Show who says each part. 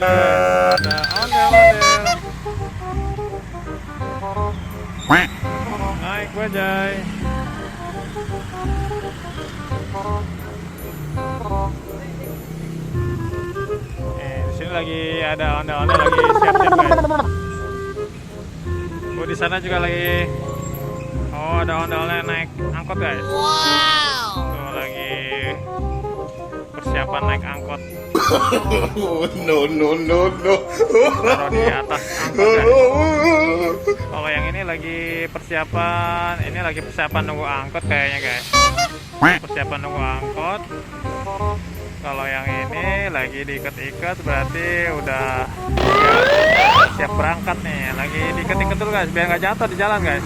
Speaker 1: Ada ondel-ondel. Naik bajai. Di sini lagi ada ondel-ondel lagi siap-siap guys. Oh, di sana juga lagi. Oh, ada ondel-ondel naik angkot guys. Tuh lagi persiapan naik angkot.
Speaker 2: No, no, no, no.
Speaker 1: Taruh di atas angkot guys. Kalau yang ini lagi persiapan nunggu angkot kayaknya guys. Persiapan nunggu angkot. Kalau yang ini lagi diikat-ikat berarti udah siap berangkat nih. Lagi diikat-ikat dulu guys biar nggak jatuh di jalan guys.